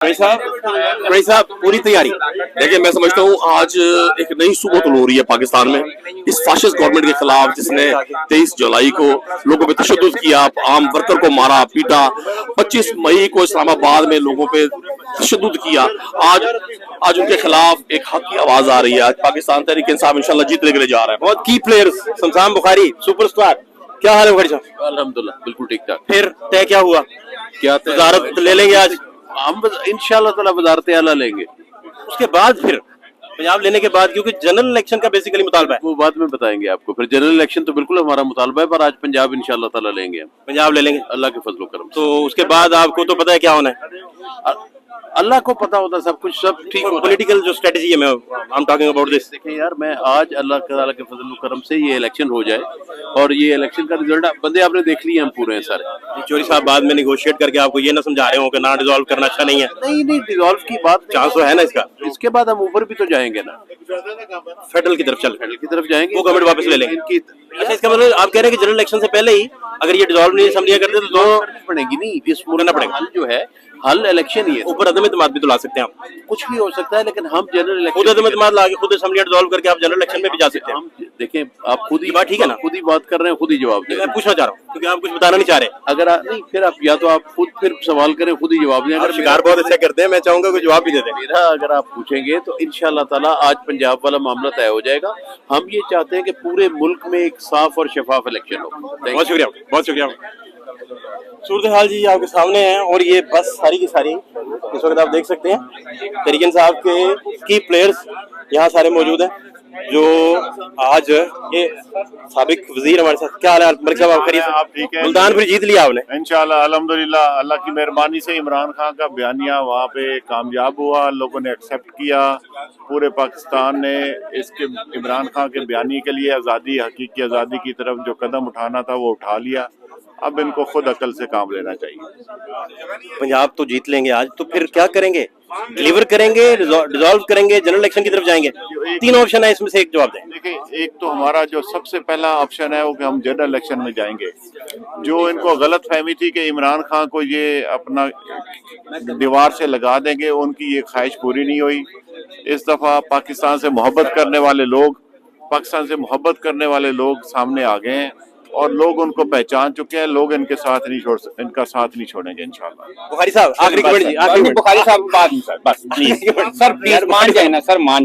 भाई साहब पूरी तैयारी। देखिए मैं समझता हूँ आज एक नई सुबह तुल हो रही है पाकिस्तान में इस फाशिस्ट गवर्नमेंट के खिलाफ जिसने 23 जुलाई को लोगों पे तशद्दुद किया, आम वर्कर को मारा पीटा, 25 मई को इस्लामाबाद में लोगों पे तशद्दुद किया। आज उनके खिलाफ एक हक की आवाज आ रही है। आज पाकिस्तान तहरीक इंसाफ इंशाल्लाह जीतने के लिए जा रहा है। बहुत की प्लेयर्स शमशान बुखारी सुपरस्टार, क्या हाल है बुखारी साहब? अल्हम्दुलिल्लाह बिल्कुल ठीक ठाक। फिर तय क्या हुआ? क्या वजारत ले लेंगे आज? हम इंशाल्लाह ताला वजारत आला लेंगे। उसके बाद फिर पंजाब लेने के बाद, क्योंकि जनरल इलेक्शन का बेसिकली मुतालबा है, वो बाद में बताएंगे आपको। फिर जनरल इलेक्शन तो बिल्कुल हमारा मुतालबा है, पर आज पंजाब इंशाल्लाह ताला लेंगे। पंजाब ले लेंगे अल्लाह के फजल करम। तो उसके बाद आपको तो पता है क्या होना है। अल्लाह को पता होता सब कुछ, सब ठीक होता है। पॉलिटिकल जो स्ट्रेटजी है, मैं I am talking about this. देखिए यार, मैं आज अल्लाह ताला के फजल करम से ये इलेक्शन हो जाए और ये इलेक्शन का रिजल्ट बंदे आपने देख लिए हम पूरे हैं सारे। चोरी साहब बाद में निगोशिएट करके आपको ये ना समझा रहे हो कि ना डिसॉल्व करना अच्छा नहीं है? नहीं डिजॉल्व की बात चांस तो है ना इसका। इसके बाद हम ऊपर भी तो जाएंगे ना, फेडरल की तरफ फेडरल की तरफ जाएंगे, वो गवर्नमेंट वापस ले लेंगे। इनकी अच्छा, इसका मतलब आप कह रहे हैं कि जनरल इलेक्शन से पहले ही अगर ये डिसॉल्व नहीं असम्बलियां करते तो पड़ेगी नहीं, इस करना पड़ेगा। हल जो है, हल इलेक्शन ही है। ऊपर अदम इत्तेमाद भी तो ला सकते हैं आप। कुछ भी हो सकता है, लेकिन हम जनरल खुद अदम इत्तेमाद ला के खुद असम्बलियां डिसॉल्व करके आप जनरल इलेक्शन में भी जा सकते हैं। हम देखें, आप खुद ही बात ठीक है ना, खुद ही बात कर रहे हैं, खुद ही जवाब दें। मैं पूछना चाह रहा हूँ क्योंकि आप कुछ बताना नहीं चाह रहे। अगर नहीं, फिर आप या तो आप खुद फिर सवाल करें, खुद ही जवाब दें। अगर शिकार बहुत अच्छा करते हैं, मैं चाहूंगा कोई जवाब भी दे दें। मेरा अगर आप पूछेंगे तो इंशाल्लाह ताला आज पंजाब वाला मामला तय हो जाएगा। हम ये चाहते हैं कि पूरे मुल्क में एक साफ और शफाफ इलेक्शन हो। बहुत शुक्रिया, बहुत शुक्रिया। सूरत हाल जी आपके सामने है और ये बस सारी की सारी इस वक्त आप देख सकते हैं तहरीक इंसाफ के की प्लेयर्स यहाँ सारे मौजूद हैं जो आज ये साबिक वजीर हमारे साथ। क्या हाल है मलिक साहब? आप खैरियत? आप ठीक है? मुल्तान फिर जीत लिया आपने इंशाल्लाह अल्हम्दुलिल्लाह। अल्लाह की मेहरबानी से इमरान खान का बयानिया वहाँ पे कामयाब हुआ, लोगों ने एक्सेप्ट किया। पूरे पाकिस्तान ने इसके इमरान खान के बयानी के लिए आज़ादी, हकीकी आज़ादी की तरफ जो कदम उठाना था वो उठा लिया। अब इनको खुद अकल से काम लेना चाहिए। पंजाब तो जीत लेंगे आज, तो फिर क्या करेंगे? डिलीवर करेंगे, डिसॉल्व करेंगे, जनरल इलेक्शन की तरफ जाएंगे? तीन ऑप्शन है, इसमें से एक जवाब दें। देखिए, एक तो हमारा जो सबसे पहला ऑप्शन है वो कि हम जनरल इलेक्शन में जाएंगे। जो इनको गलत फहमी थी कि इमरान खान को ये अपना दीवार से लगा देंगे, उनकी ये ख्वाहिश पूरी नहीं हुई। इस दफा पाकिस्तान से मोहब्बत करने वाले लोग सामने आ गए हैं और लोग उनको पहचान चुके हैं। लोग इनका साथ नहीं छोड़ेंगे इंशाल्लाह। बुखारी साहब आखिरी कमेंट जी, आखिरी बुखारी साहब बात बस प्लीज सर, प्लीज मान जाए ना सर, मान